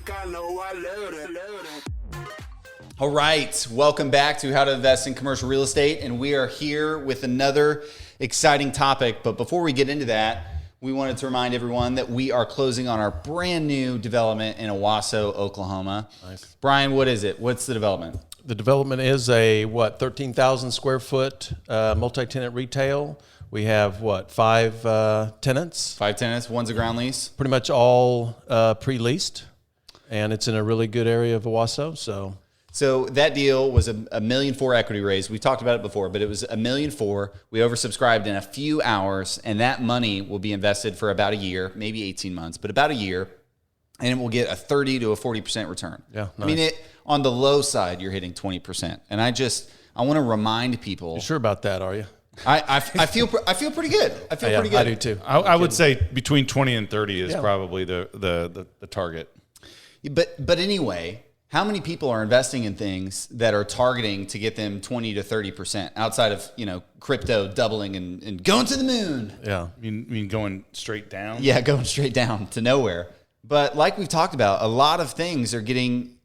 think I know I love it. All right, welcome back to How to Invest in Commercial Real Estate, and we are here with another exciting topic. But before we get into that, we wanted to remind everyone that we are closing on our brand new development in Owasso, Oklahoma. Nice. Brian, what is it? What's the development? The development is a 13,000 square foot multi-tenant retail. We have 5 tenants. 5 tenants, one's a ground lease. Pretty much all pre-leased, and it's in a really good area of Owasso. So that deal was a $1.4 million equity raise. We talked about it before, but it was $1.4 million. We oversubscribed in a few hours, and that money will be invested for about a year, maybe 18 months, but about a year, and it will get a 30 to a 40% return. Yeah, nice. I mean, on the low side, you're hitting 20%, and I want to remind people. You sure about that? Are you? I feel pretty good. I feel pretty good. I do too. I would say between 20 and 30 is probably the target. But anyway, how many people are investing in things that are targeting to get them 20 to 30% outside of, crypto doubling and going to the moon? Yeah. You mean going straight down? Yeah, going straight down to nowhere. But like we've talked about, a lot of things are getting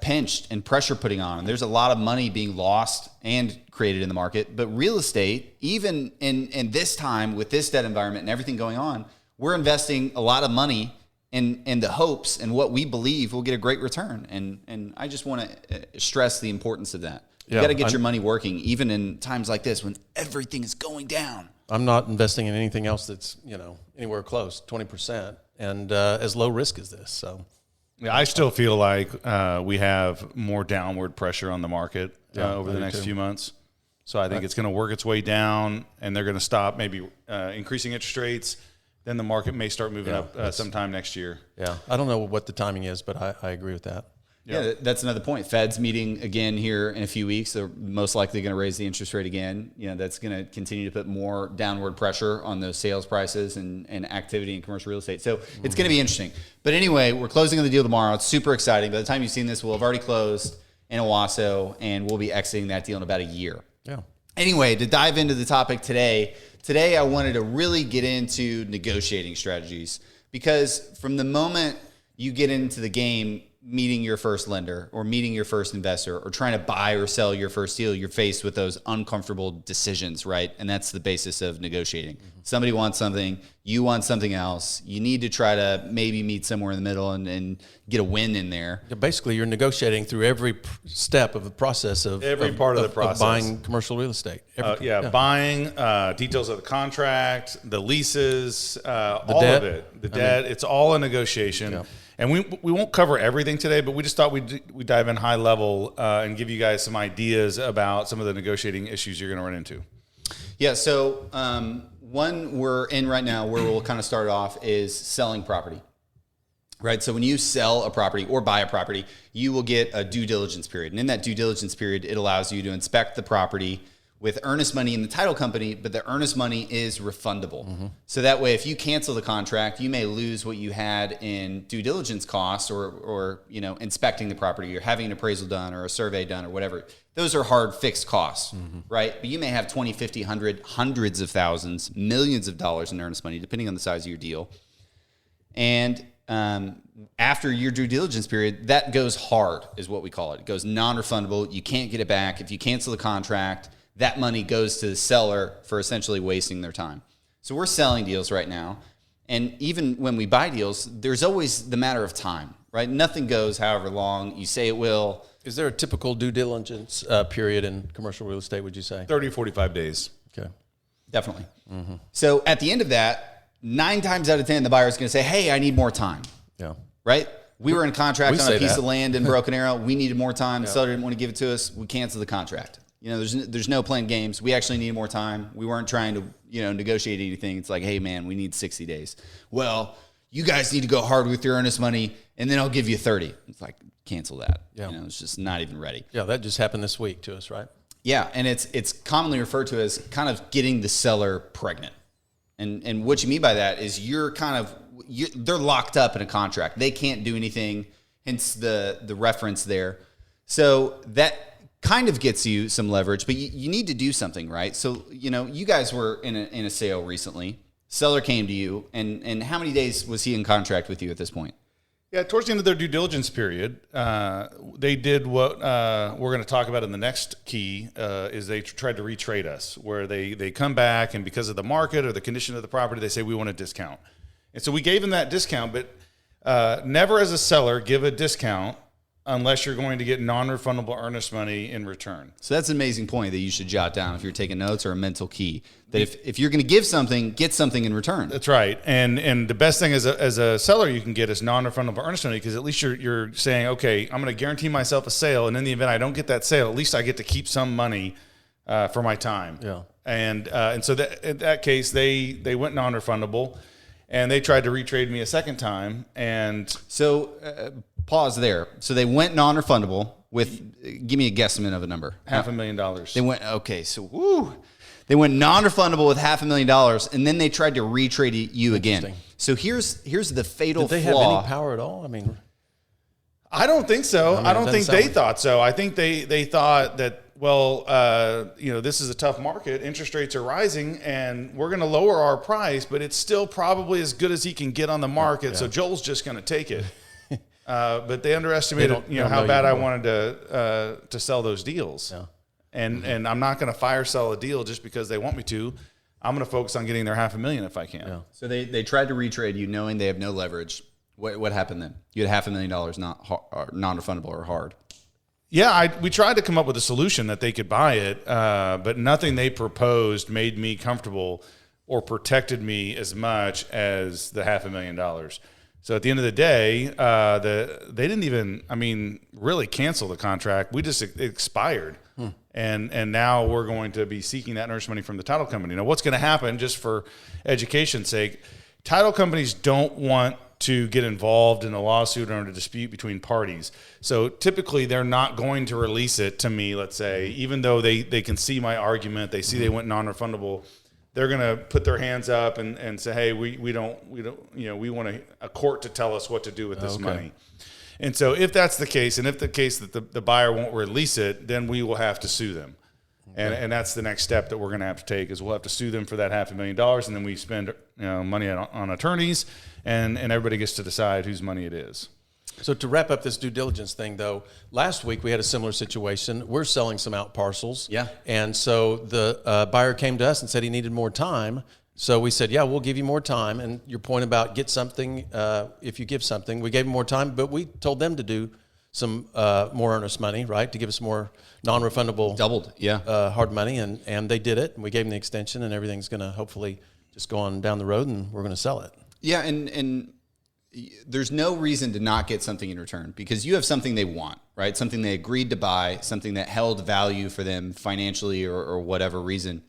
pinched and pressure putting on. And there's a lot of money being lost and created in the market. But real estate, even in this time with this debt environment and everything going on, we're investing a lot of money in the hopes and what we believe will get a great return. And I just want to stress the importance of that. You got to get your money working, even in times like this when everything is going down. I'm not investing in anything else that's, anywhere close, 20%, and as low risk as this. So, yeah, I still feel like we have more downward pressure on the market over the next few months. So I think it's going to work its way down, and they're going to stop maybe increasing interest rates. Then the market may start moving up sometime next year. Yeah, I don't know what the timing is, but I agree with that. Yeah, that's another point. Fed's meeting again here in a few weeks. They're most likely going to raise the interest rate again. That's going to continue to put more downward pressure on those sales prices and activity in commercial real estate. So it's going to be interesting. But anyway, we're closing on the deal tomorrow. It's super exciting. By the time you've seen this, we'll have already closed in Owasso, and we'll be exiting that deal in about a year. Yeah. Anyway, to dive into the topic today I wanted to really get into negotiating strategies, because from the moment you get into the game, meeting your first lender or meeting your first investor or trying to buy or sell your first deal, you're faced with those uncomfortable decisions, right? And that's the basis of negotiating. Mm-hmm. Somebody wants something, you want something else. You need to try to maybe meet somewhere in the middle and get a win in there. Basically, you're negotiating through every step of the process of part of the process of buying commercial real estate. Buying, details of the contract, the leases, all debt. of it. The debt, it's all a negotiation. Yeah. And we won't cover everything today, but we just thought we'd dive in high level and give you guys some ideas about some of the negotiating issues you're going to run into. Yeah, so one we're in right now where we'll kind of start off is selling property, right? So when you sell a property or buy a property, you will get a due diligence period. And in that due diligence period, it allows you to inspect the property with earnest money in the title company, but the earnest money is refundable. Mm-hmm. So that way, if you cancel the contract, you may lose what you had in due diligence costs or inspecting the property or having an appraisal done or a survey done or whatever. Those are hard fixed costs, right? But you may have 20, 50, 100, hundreds of thousands, millions of dollars in earnest money, depending on the size of your deal. And after your due diligence period, that goes hard, is what we call it. It goes non-refundable. You can't get it back. If you cancel the contract, that money goes to the seller for essentially wasting their time. So we're selling deals right now. And even when we buy deals, there's always the matter of time, right? Nothing goes however long you say it will. Is there a typical due diligence period in commercial real estate, would you say? 30, 45 days. Okay. Definitely. Mm-hmm. So at the end of that, 9 times out of 10, the buyer is going to say, hey, I need more time. Yeah. Right? We were in contract on a piece that. of land in Broken Arrow. We needed more time. The seller didn't want to give it to us. We canceled the contract. There's no playing games. We actually needed more time. We weren't trying to, negotiate anything. It's like, hey, man, we need 60 days. Well, you guys need to go hard with your earnest money, and then I'll give you 30. It's like, cancel that. Yeah. It's just not even ready. Yeah, that just happened this week to us, right? Yeah, and it's commonly referred to as kind of getting the seller pregnant. And what you mean by that is they're locked up in a contract. They can't do anything, hence the reference there. So that kind of gets you some leverage, but you need to do something, right? So, you guys were in a sale recently. Seller came to you, and how many days was he in contract with you at this point? Yeah, towards the end of their due diligence period, they did what we're going to talk about in the next key, is they tried to retrade us, where they come back and because of the market or the condition of the property, they say we want a discount. And so we gave them that discount, but never as a seller give a discount unless you're going to get non-refundable earnest money in return. So that's an amazing point that you should jot down if you're taking notes, or a mental key. That if you're going to give something, get something in return. That's right. And the best thing as a seller you can get is non-refundable earnest money, because at least you're saying, okay, I'm going to guarantee myself a sale, and in the event I don't get that sale, at least I get to keep some money for my time. Yeah. And so that, in that case, they went non-refundable, and they tried to retrade me a second time. And so pause there. So they went non-refundable with, give me a guesstimate of a number. $500,000. They went, okay, so they went non-refundable with $500,000, and then they tried to retrade you again. So here's the fatal flaw. Did they have any power at all? I mean, I don't think so. I don't think they thought so. I think they thought that, well, this is a tough market. Interest rates are rising, and we're going to lower our price, but it's still probably as good as he can get on the market. Yeah. So Joel's just going to take it. But they underestimated, how bad I wanted to sell those deals. Yeah. And I'm not going to fire sell a deal just because they want me to. I'm going to focus on getting their $500,000 if I can. Yeah. So they tried to retrade you, knowing they have no leverage. What happened then? You had $500,000 non-refundable or hard. Yeah, we tried to come up with a solution that they could buy it, but nothing they proposed made me comfortable or protected me as much as the $500,000. So at the end of the day, they didn't even, really cancel the contract. We just, it expired. And now we're going to be seeking that earnest money from the title company. Now, what's going to happen, just for education's sake, title companies don't want to get involved in a lawsuit or in a dispute between parties. So typically they're not going to release it to me, let's say, even though they can see my argument, they see they went non-refundable. They're going to put their hands up and say, hey, we want a court to tell us what to do with this money. And so if that's the case, and if the case that the buyer won't release it, then we will have to sue them. And that's the next step that we're going to have to take, is we'll have to sue them for that $500,000, and then we spend money on attorneys, and everybody gets to decide whose money it is. So to wrap up this due diligence thing, though, last week we had a similar situation. We're selling some out parcels. Yeah. And so the buyer came to us and said he needed more time. So we said, yeah, we'll give you more time. And your point about get something, if you give something, we gave them more time, but we told them to do some more earnest money, right, to give us more non-refundable. Doubled, yeah. Hard money, and they did it. And we gave them the extension, and everything's going to hopefully just go on down the road, and we're going to sell it. Yeah, and there's no reason to not get something in return, because you have something they want, right? Something they agreed to buy, something that held value for them financially or whatever reason.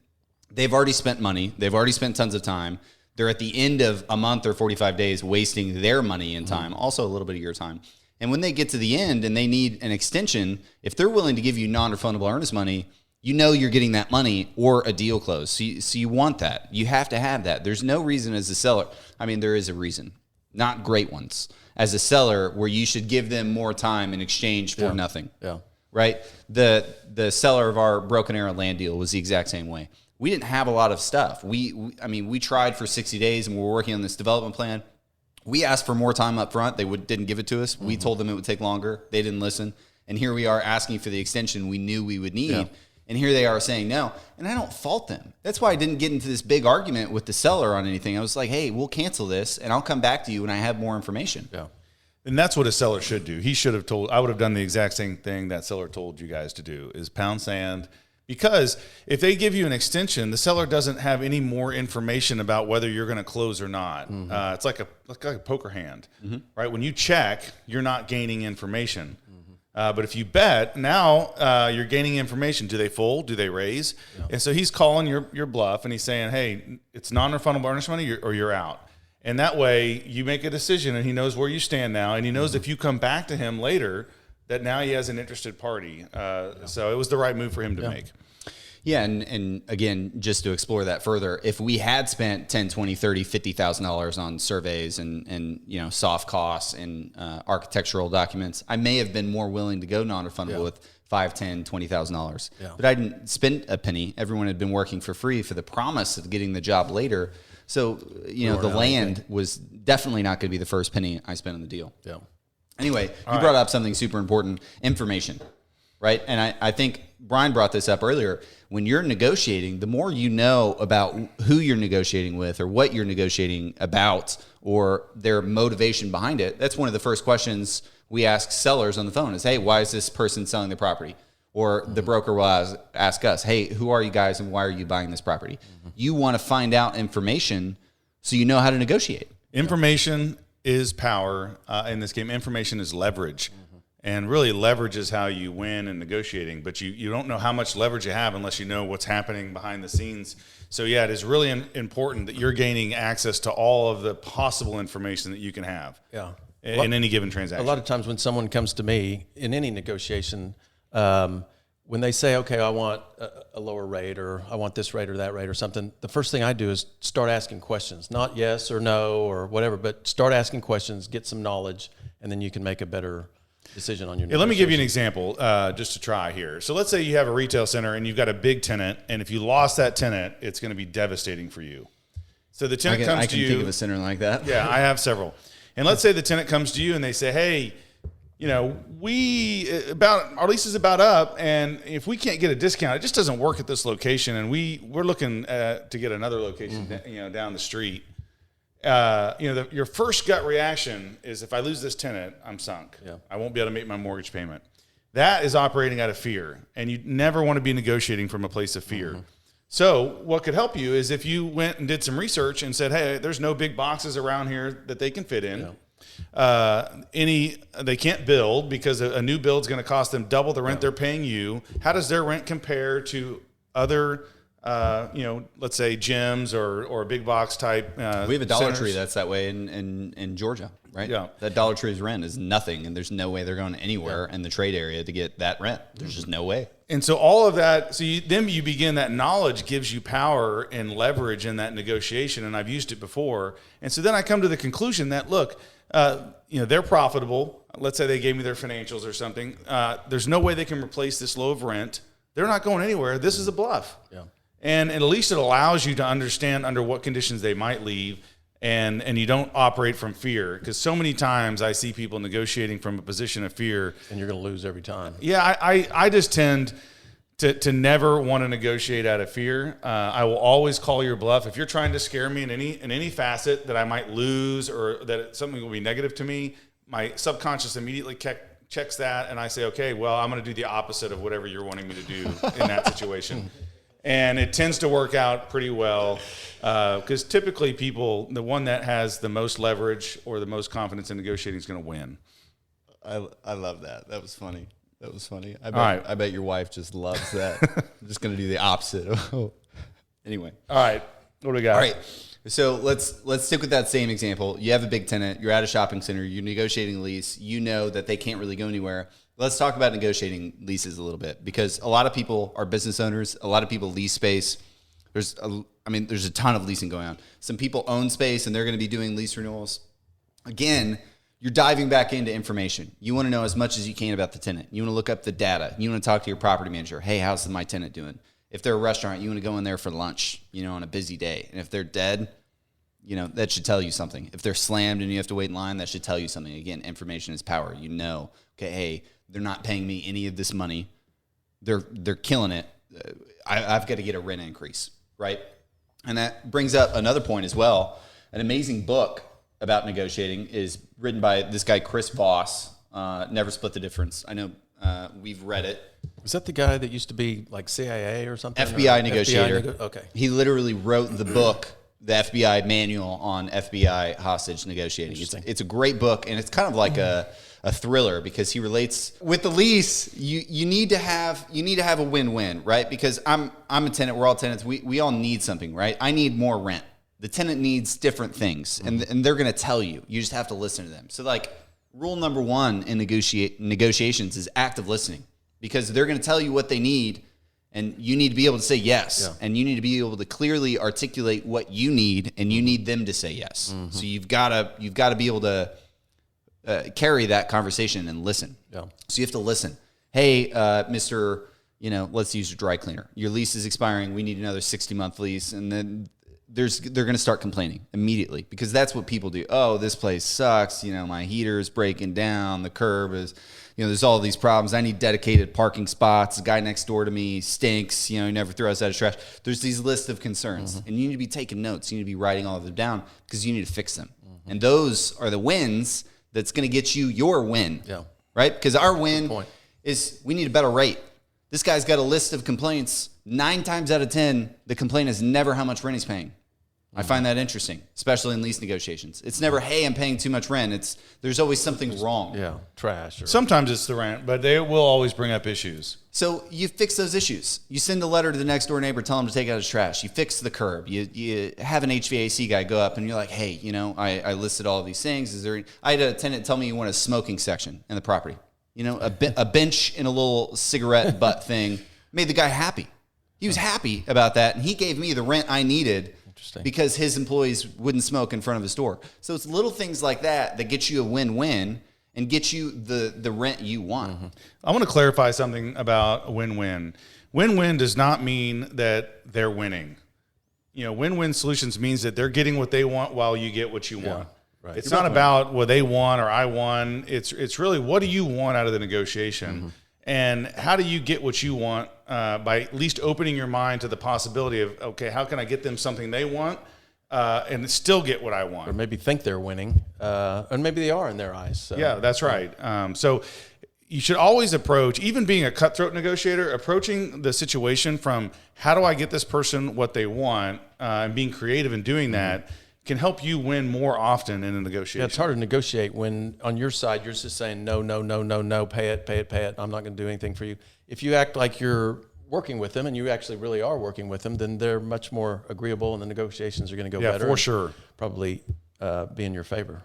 They've already spent money. They've already spent tons of time. They're at the end of a month or 45 days wasting their money and time, also a little bit of your time. And when they get to the end and they need an extension, if they're willing to give you non-refundable earnest money, you know you're getting that money or a deal closed. So you want that. You have to have that. There's no reason as a seller. I mean, there is a reason. Not great ones. As a seller, where you should give them more time in exchange for nothing. Yeah. Right? The seller of our Broken Arrow land deal was the exact same way. We didn't have a lot of stuff. We tried for 60 days and we were working on this development plan. We asked for more time up front. They didn't give it to us. We told them it would take longer. They didn't listen. And here we are asking for the extension we knew we would need. Yeah. And here they are saying no. And I don't fault them. That's why I didn't get into this big argument with the seller on anything. I was like, hey, we'll cancel this and I'll come back to you when I have more information. Yeah. And that's what a seller should do. He should have I would have done the exact same thing that seller told you guys to do, is pound sand. Because if they give you an extension, the seller doesn't have any more information about whether you're going to close or not. It's like a poker hand, right? When you check, you're not gaining information. But if you bet, now you're gaining information. Do they fold? Do they raise? Yeah. And so he's calling your bluff, and he's saying, hey, it's non-refundable earnest money or you're out. And that way you make a decision, and he knows where you stand now, and he knows if you come back to him later, that now he has an interested party. So it was the right move for him to make. Yeah, and again, just to explore that further, if we had spent $10, $20, $30, $50,000 on surveys and soft costs and architectural documents, I may have been more willing to go non-refundable with $5,000, $10,000, $20,000. Yeah. But I didn't spend a penny. Everyone had been working for free for the promise of getting the job later. So the land was definitely not going to be the first penny I spent on the deal. Yeah. Anyway, you brought up something super important, information, right? And I think Brian brought this up earlier. When you're negotiating, the more you know about who you're negotiating with or what you're negotiating about or their motivation behind it, that's one of the first questions we ask sellers on the phone is, hey, why is this person selling the property? Or the broker will ask us, hey, who are you guys and why are you buying this property? You want to find out information so you know how to negotiate. Information is power in this game. Information is leverage. And really, leverage is how you win in negotiating. But you don't know how much leverage you have unless you know what's happening behind the scenes. So, yeah, it is really important that you're gaining access to all of the possible information that you can have in any given transaction. A lot of times when someone comes to me in any negotiation, when they say, okay, I want a lower rate or I want this rate or that rate or something, the first thing I do is start asking questions, not yes or no or whatever, but start asking questions, get some knowledge, and then you can make a better decision on your negotiation. Let me give you an example just to try here. So let's say you have a retail center and you've got a big tenant, and if you lost that tenant, it's going to be devastating for you. So the tenant comes to you. I can think of a center like that. Yeah, I have several. And let's say the tenant comes to you and they say, hey, you know, our lease is about up, and if we can't get a discount, it just doesn't work at this location, and we're looking to get another location, down the street. Your first gut reaction is, if I lose this tenant, I'm sunk. Yeah. I won't be able to make my mortgage payment. That is operating out of fear, and you never want to be negotiating from a place of fear. So what could help you is if you went and did some research and said, hey, there's no big boxes around here that they can fit in. They can't build because a new build's going to cost them double the rent they're paying you. How does their rent compare to other let's say gyms or a big box type we have a Dollar centers. Tree that's that way in Georgia, right? Yeah. That Dollar Tree's rent is nothing, and there's no way they're going anywhere in the trade area to get that rent. There's just no way. And so all of that, then you begin, that knowledge gives you power and leverage in that negotiation, and I've used it before. And so then I come to the conclusion that, look, they're profitable. Let's say they gave me their financials or something. There's no way they can replace this low of rent. They're not going anywhere. This is a bluff. Yeah. And at least it allows you to understand under what conditions they might leave, and you don't operate from fear. Because so many times I see people negotiating from a position of fear. And you're going to lose every time. Yeah, I just tend to never want to negotiate out of fear. I will always call your bluff. If you're trying to scare me in any facet that I might lose or that something will be negative to me, my subconscious immediately checks that, and I say, okay, well, I'm going to do the opposite of whatever you're wanting me to do in that situation. And it tends to work out pretty well because typically the one that has the most leverage or the most confidence in negotiating is going to win. I love that. That was funny. I bet your wife just loves that. I'm just going to do the opposite. Anyway. All right. What do we got? All right. So let's stick with that same example. You have a big tenant. You're at a shopping center. You're negotiating a lease. You know that they can't really go anywhere. Let's talk about negotiating leases a little bit, because a lot of people are business owners. A lot of people lease space. There's a ton of leasing going on. Some people own space and they're going to be doing lease renewals. Again, you're diving back into information. You want to know as much as you can about the tenant. You want to look up the data. You want to talk to your property manager. Hey, how's my tenant doing? If they're a restaurant, you want to go in there for lunch, on a busy day. And if they're dead, that should tell you something. If they're slammed and you have to wait in line, that should tell you something. Again, information is power. Okay, hey, they're not paying me any of this money. They're killing it. I've got to get a rent increase, right? And that brings up another point as well. An amazing book about negotiating is written by this guy, Chris Voss, Never Split the Difference. I know we've read it. Was that the guy that used to be like CIA or something? FBI negotiator. Okay. He literally wrote the book, the FBI manual on FBI hostage negotiating. It's a great book, and it's kind of like a thriller, because he relates with the lease. You need to have a win-win, right? Because I'm a tenant. We're all tenants. We all need something, right? I need more rent. The tenant needs different things, and they're going to tell you. You just have to listen to them. So, like, rule number one in negotiations is active listening, because they're going to tell you what they need, and you need to be able to say yes. Yeah. And you need to be able to clearly articulate what you need, and you need them to say yes. Mm-hmm. So you've got to be able to carry that conversation and listen. Yeah. So you have to listen. Hey, Mr. Let's use a dry cleaner. Your lease is expiring. We need another 60-month lease, and then they're going to start complaining immediately because that's what people do. Oh, this place sucks. My heater is breaking down. The curb is, there's all these problems. I need dedicated parking spots. The guy next door to me stinks. He never throws out his trash. There's these lists of concerns, and you need to be taking notes. You need to be writing all of them down because you need to fix them. And those are the wins that's going to get you your win. Yeah. Right? Because our win is we need a better rate. This guy's got a list of complaints. 9 times out of 10, the complaint is never how much rent he's paying. I find that interesting, especially in lease negotiations. It's never, hey, I'm paying too much rent. There's always something wrong. Yeah, trash. Sometimes it's the rent, but they will always bring up issues. So you fix those issues. You send a letter to the next door neighbor, tell him to take out his trash. You fix the curb. You have an HVAC guy go up and you're like, hey, I listed all of these things. I had a tenant tell me you want a smoking section in the property. A bench and a little cigarette butt thing made the guy happy. He was happy about that, and he gave me the rent I needed because his employees wouldn't smoke in front of his door. So it's little things like that get you a win-win and get you the rent you want. Mm-hmm. I want to clarify something about a win-win. Win-win does not mean that they're winning. Win-win solutions means that they're getting what they want while you get what you want. Right. It's not about what they want or I won. It's really what do you want out of the negotiation. Mm-hmm. And how do you get what you want by at least opening your mind to the possibility of, okay, how can I get them something they want and still get what I want? Or maybe think they're winning, and maybe they are in their eyes. So. Yeah, that's right. So you should always approach, even being a cutthroat negotiator, approaching the situation from how do I get this person what they want and being creative in doing that can help you win more often in a negotiation. Yeah, it's hard to negotiate when on your side you're just saying no, pay it. I'm not going to do anything for you. If you act like you're working with them and you actually really are working with them, then they're much more agreeable and the negotiations are going to go better. Yeah, for sure. Probably be in your favor.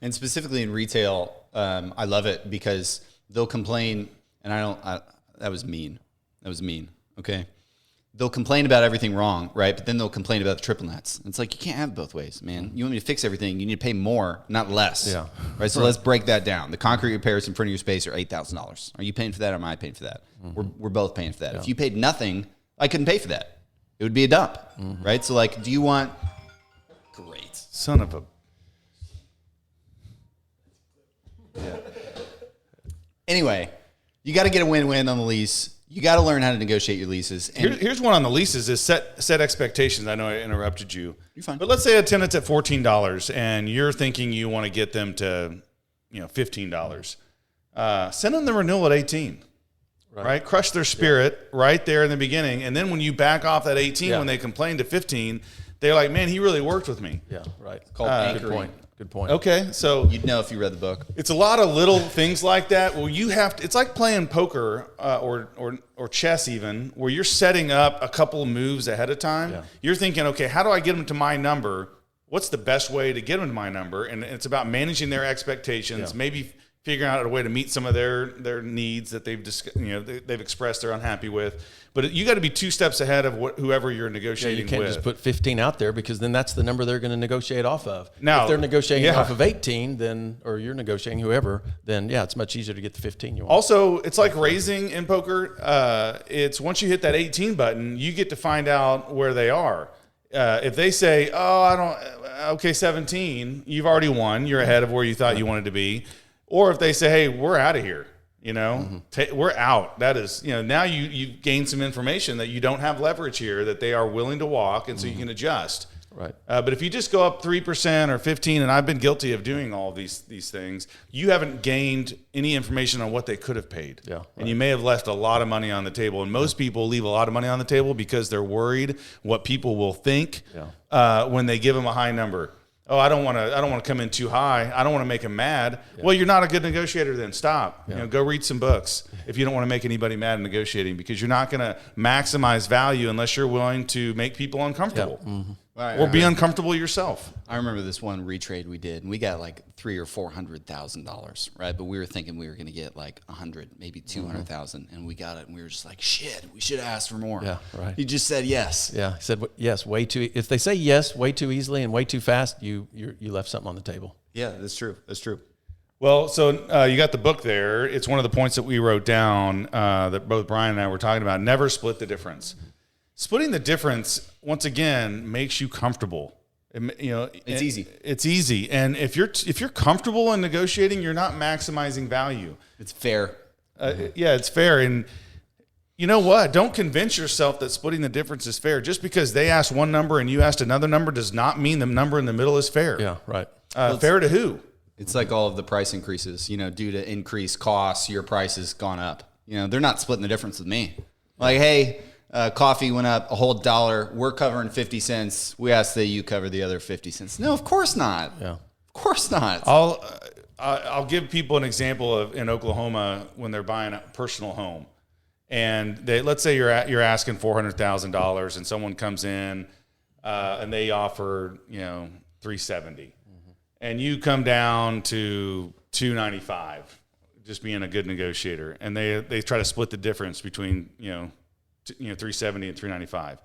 And specifically in retail, I love it because they'll complain, and that was mean. Okay. They'll complain about everything wrong, right? But then they'll complain about the triple nets. It's like, you can't have it both ways, man. You want me to fix everything, you need to pay more, not less. Yeah. Right? So let's break that down. The concrete repairs in front of your space are $8,000. Are you paying for that or am I paying for that? Mm-hmm. We're both paying for that. Yeah. If you paid nothing, I couldn't pay for that. It would be a dump, right? So do you want... Great. Son of a... Yeah. Anyway, you got to get a win-win on the lease. You got to learn how to negotiate your leases. And here's one on the leases: is set expectations. I know I interrupted you. You're fine. But let's say a tenant's at $14, and you're thinking you want to get them to, $15. Send them the renewal at $18. Right? Crush their spirit right there in the beginning, and then when you back off that $18 when they complain to $15, they're like, "Man, he really worked with me." Yeah, right. Called anchoring. Good point. Okay, so you'd know if you read the book. It's a lot of little things like that. Well, you have to. It's like playing poker or chess, even where you're setting up a couple of moves ahead of time. Yeah. You're thinking, okay, how do I get them to my number? What's the best way to get them to my number? And it's about managing their expectations. Yeah. Maybe figuring out a way to meet some of their needs that they've expressed they're unhappy with. But you got to be 2 steps ahead of whoever you're negotiating with. You can't just put 15 out there because then that's the number they're going to negotiate off of. Now, if they're negotiating off of 18, then or you're negotiating whoever, then it's much easier to get the 15 you want. Also, it's like raising in poker. It's once you hit that 18 button, you get to find out where they are. If they say, okay, 17, you've already won. You're ahead of where you thought you wanted to be. Or if they say, hey, we're out of here. We're out. That is, now you've gained some information that you don't have leverage here, that they are willing to walk, and so you can adjust. Right. But if you just go up 3% or 15%, and I've been guilty of doing all of these things, you haven't gained any information on what they could have paid. Yeah. Right. And you may have left a lot of money on the table. And most people leave a lot of money on the table because they're worried what people will think when they give them a high number. Oh, I don't want to come in too high. I don't want to make them mad. Yeah. Well, you're not a good negotiator then. Stop. Yeah. Go read some books if you don't want to make anybody mad in negotiating, because you're not going to maximize value unless you're willing to make people uncomfortable. Yeah. Mm-hmm. Or be uncomfortable yourself. I remember this one retrade we did, and we got like $300,000 or $400,000, right? But we were thinking we were going to get like 100, maybe 200,000, and we got it, and we were just like, shit, we should have asked for more. Yeah, right. He just said yes. Yeah, he said yes way too. If they say yes way too easily and way too fast, you left something on the table. Yeah, that's true. That's true. Well, so you got the book there. It's one of the points that we wrote down that both Brian and I were talking about. Never split the difference. splitting the difference, once again, makes you comfortable. It's easy. It's easy. And if you're comfortable in negotiating, you're not maximizing value. It's fair. Yeah, it's fair. And you know what? Don't convince yourself that splitting the difference is fair. Just because they asked one number and you asked another number does not mean the number in the middle is fair. Yeah, right. Fair to who? It's like all of the price increases, due to increased costs, your price has gone up. They're not splitting the difference with me. Like, hey, coffee went up a whole $1. We're covering 50 cents. We ask that you cover the other 50 cents. No, of course not. Yeah. Of course not. I'll give people an example of in Oklahoma when they're buying a personal home. And let's say you're asking $400,000 and someone comes in and they offer, $370,000. And you come down to $295,000, just being a good negotiator. And they try to split the difference between, $370,000 and $395,000.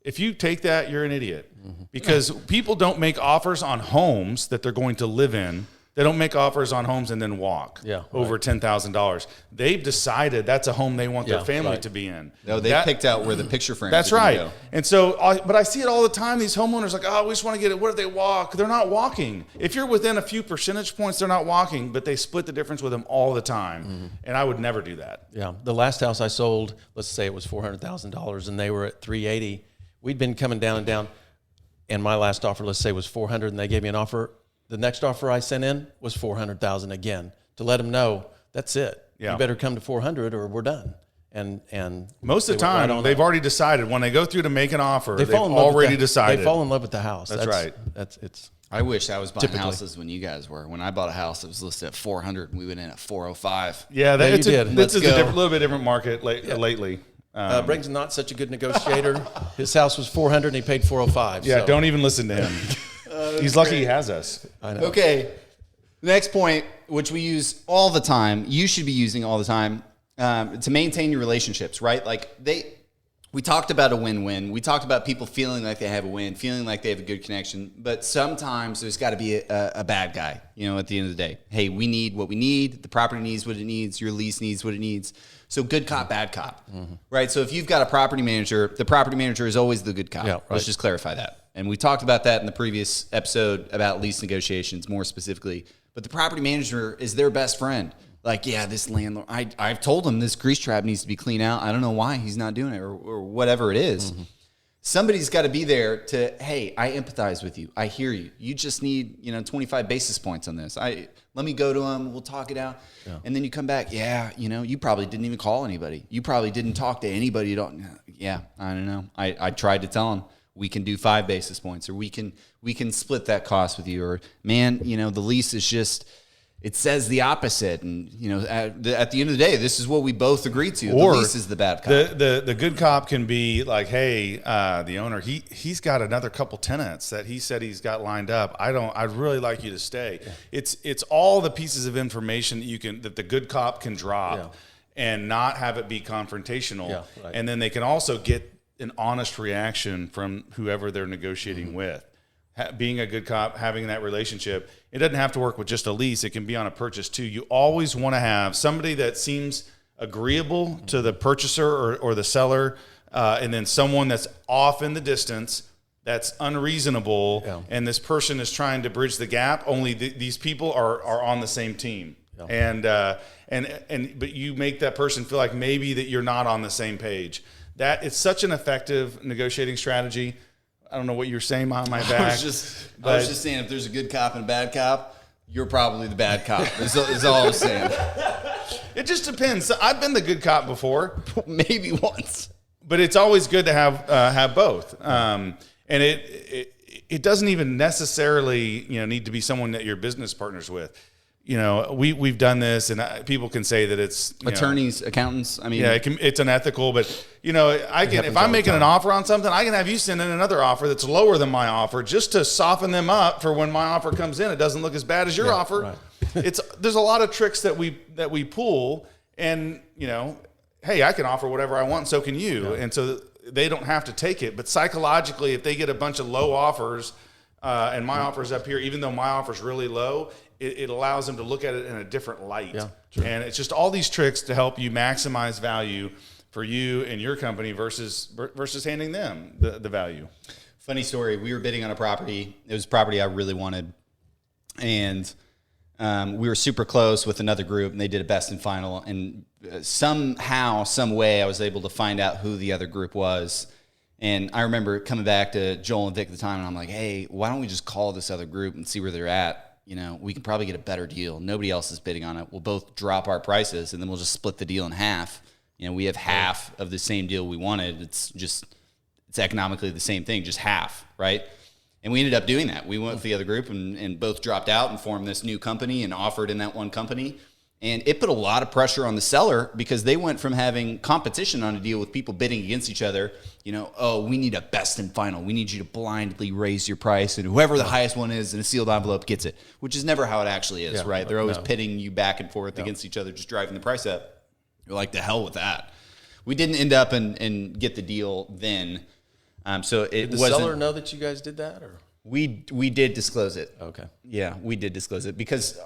If you take that, you're an idiot, because people don't make offers on homes that they're going to live in. They don't make offers on homes and then walk over $10,000. They've decided that's a home they want their family to be in. No, they picked out where the picture frame. That's right. Go. And so, but I see it all the time. These homeowners like, we just want to get it. What if they walk? They're not walking. If you're within a few percentage points, they're not walking, but they split the difference with them all the time. And I would never do that. Yeah. The last house I sold, let's say it was $400,000 and they were at $380,000. We'd been coming down and down. And my last offer, let's say, was $400,000, and they gave me an offer. The next offer I sent in was $400,000 again, to let them know that's it. Yeah. You better come to $400,000 or we're done. And most of the time, they've already decided when they go through to make an offer. They've already decided. They fall in love with the house. That's right. I wish I was buying houses when you guys were. When I bought a house, it was listed at $400,000, and we went in at $405,000. Yeah, this is a little bit different market lately. Braden's not such a good negotiator. His house was $400,000 and he paid $405,000. Yeah, don't even listen to him. He's lucky he has us. I know. Okay. Next point, which we use all the time, you should be using all the time, to maintain your relationships, right? Like we talked about a win-win. We talked about people feeling like they have a win, feeling like they have a good connection. But sometimes there's got to be a bad guy, at the end of the day. Hey, we need what we need. The property needs what it needs. Your lease needs what it needs. So good cop, bad cop, right? So if you've got a property manager, the property manager is always the good cop. Yeah, right. Let's just clarify that. And we talked about that in the previous episode about lease negotiations more specifically. But the property manager is their best friend. Like, yeah, this landlord, I've told him this grease trap needs to be cleaned out. I don't know why he's not doing it or whatever it is. Somebody's got to be there to, hey, I empathize with you. I hear you. You just need, 25 basis points on this. Let me go to him. We'll talk it out. Yeah. And then you come back. Yeah, you probably didn't even call anybody. You probably didn't talk to anybody. Yeah, I don't know. I tried to tell him we can do 5 basis points, or we can split that cost with you. Or, man, the lease is just, it says the opposite. And, at the end of the day, this is what we both agree to. Or the lease is the bad cop. The good cop can be like, hey, the owner, he's got another couple tenants that he said he's got lined up. I'd really like you to stay. Yeah. It's all the pieces of information that the good cop can drop and not have it be confrontational. Yeah, right. And then they can also get an honest reaction from whoever they're negotiating with. Being a good cop, having that relationship, it doesn't have to work with just a lease. It can be on a purchase too. You always want to have somebody that seems agreeable to the purchaser or the seller, and then someone that's off in the distance, that's unreasonable, and this person is trying to bridge the gap. Only these people are on the same team, but you make that person feel like maybe that you're not on the same page. That it's such an effective negotiating strategy. I don't know what you're saying behind my back. I was just saying, if there's a good cop and a bad cop, you're probably the bad cop. Is all I was saying. It just depends. I've been the good cop before, maybe once, but it's always good to have both. And it doesn't even necessarily need to be someone that you're business partners with. We've done this, and people can say that it's attorneys, accountants. I mean, it's unethical, but if I'm making an offer on something, I can have you send in another offer that's lower than my offer just to soften them up for when my offer comes in. It doesn't look as bad as your offer. Right. There's a lot of tricks that we pull, and hey, I can offer whatever I want, and so can you, and so they don't have to take it. But psychologically, if they get a bunch of low offers, and my offer's up here, even though my offer's really low, it allows them to look at it in a different light. Yeah, and it's just all these tricks to help you maximize value for you and your company versus handing them the value. Funny story. We were bidding on a property. It was a property I really wanted. And we were super close with another group, and they did a best and final. And somehow, some way, I was able to find out who the other group was. And I remember coming back to Joel and Vic at the time, and I'm like, hey, why don't we just call this other group and see where they're at? You know, we can probably get a better deal. Nobody else is bidding on it. We'll both drop our prices, and then we'll just split the deal in half. You know, we have half of the same deal we wanted. It's economically the same thing, just half, right? And we ended up doing that. We went with the other group and both dropped out and formed this new company and offered in that one company. And it put a lot of pressure on the seller because they went from having competition on a deal with people bidding against each other. You know, oh, we need a best and final. We need you to blindly raise your price, and whoever the highest one is in a sealed envelope gets it, which is never how it actually is, right? They're always pitting you back and forth against each other, just driving the price up. You're like, the hell with that. We didn't end up and get the deal then. So it Did the seller know that you guys did that, or we did disclose it. Okay. Yeah, we did disclose it because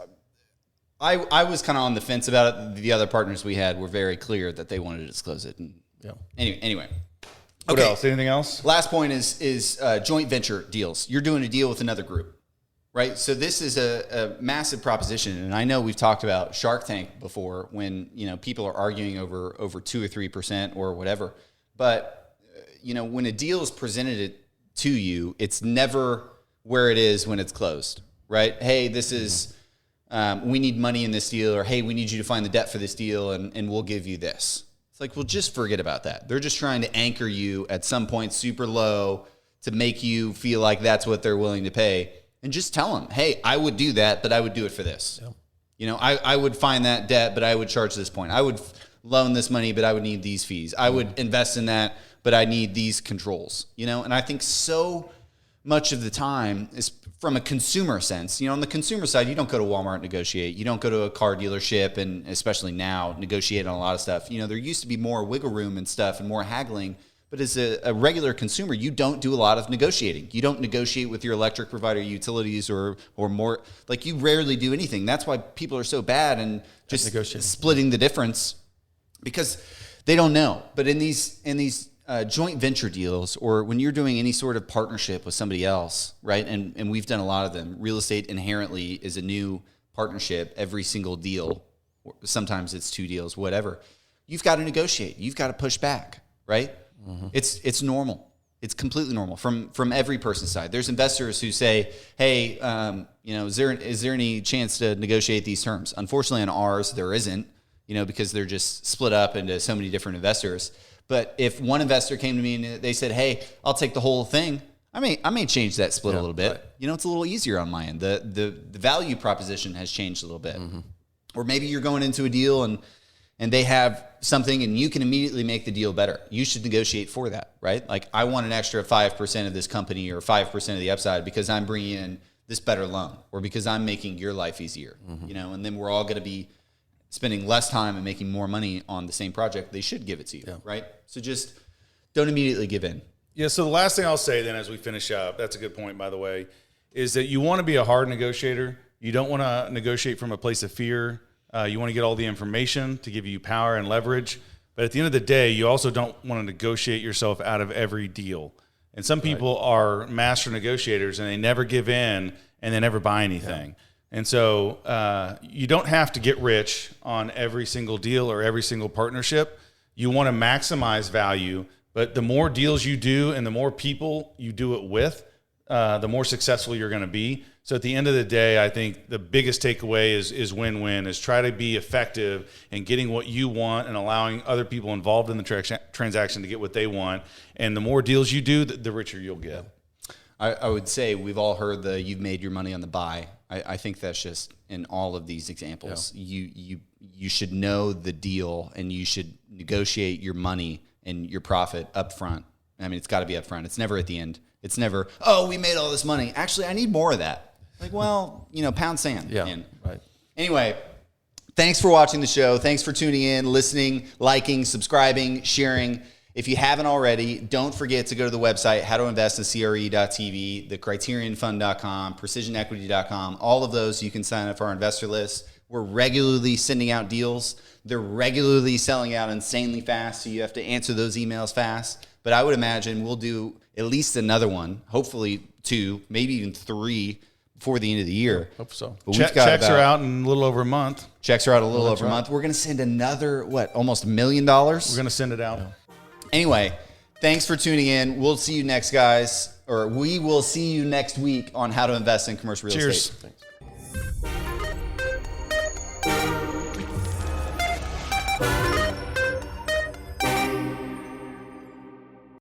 I was kind of on the fence about it. The other partners we had were very clear that they wanted to disclose it. And anyway. What else? Anything else? Last point is joint venture deals. You're doing a deal with another group, right? So this is a massive proposition, and I know we've talked about Shark Tank before when people are arguing over 2 or 3% or whatever. But when a deal is presented to you, it's never where it is when it's closed, right? Hey, this is we need money in this deal, or hey, we need you to find the debt for this deal, and we'll give you this. It's like, well, just forget about that. They're just trying to anchor you at some point super low to make you feel like that's what they're willing to pay. And just tell them, hey, I would do that, but I would do it for this. Yeah. I would find that debt, but I would charge this point. I would loan this money, but I would need these fees. I would invest in that, but I need these controls. And I think so much of the time is from a consumer sense. On the consumer side, you don't go to Walmart and negotiate. You don't go to a car dealership, and especially now, negotiate on a lot of stuff. There used to be more wiggle room and stuff and more haggling. But as a regular consumer, you don't do a lot of negotiating. You don't negotiate with your electric provider, utilities, or more. Like, you rarely do anything. That's why people are so bad and just splitting the difference, because they don't know. But in these joint venture deals, or when you're doing any sort of partnership with somebody else, right? And we've done a lot of them. Real estate inherently is a new partnership. Every single deal, sometimes it's 2 deals, whatever. You've got to negotiate. You've got to push back, right? Mm-hmm. It's normal. It's completely normal from every person's side. There's investors who say, hey, is there any chance to negotiate these terms? Unfortunately, on ours, there isn't, because they're just split up into so many different investors. But if one investor came to me and they said, hey, I'll take the whole thing, I may change that split a little bit. Right. It's a little easier on my end. The value proposition has changed a little bit. Mm-hmm. Or maybe you're going into a deal and they have something and you can immediately make the deal better. You should negotiate for that, right? Like, I want an extra 5% of this company or 5% of the upside because I'm bringing in this better loan, or because I'm making your life easier, and then we're all going to be spending less time and making more money on the same project. They should give it to you, right? So just don't immediately give in. Yeah, so the last thing I'll say then as we finish up, that's a good point, by the way, is that you want to be a hard negotiator. You don't want to negotiate from a place of fear. You want to get all the information to give you power and leverage. But at the end of the day, you also don't want to negotiate yourself out of every deal. And some people are master negotiators and they never give in and they never buy anything. Yeah. And so you don't have to get rich on every single deal or every single partnership. You want to maximize value, but the more deals you do and the more people you do it with, the more successful you're going to be. So at the end of the day, I think the biggest takeaway is win-win, is try to be effective in getting what you want and allowing other people involved in the transaction to get what they want. And the more deals you do, the richer you'll get. I would say we've all heard you've made your money on the buy. I think that's just in all of these examples. Yeah. You should know the deal and you should negotiate your money and your profit up front. I mean, it's got to be up front. It's never at the end. It's never, oh, we made all this money. Actually, I need more of that. Like, well, pound sand. Yeah, right. Anyway, thanks for watching the show. Thanks for tuning in, listening, liking, subscribing, sharing. If you haven't already, don't forget to go to the website, howtoinvestinCRE.tv, the CriterionFund.com, PrecisionEquity.com. All of those, you can sign up for our investor list. We're regularly sending out deals. They're regularly selling out insanely fast, so you have to answer those emails fast. But I would imagine we'll do at least another one, hopefully 2, maybe even 3 before the end of the year. Hope so. But Checks are out in a little over a month. Checks are out a little over a month. We're going to send another, almost $1 million? We're going to send it out. Anyway, thanks for tuning in. We'll see you next, guys. Or we will see you next week on how to invest in commercial real estate. Cheers.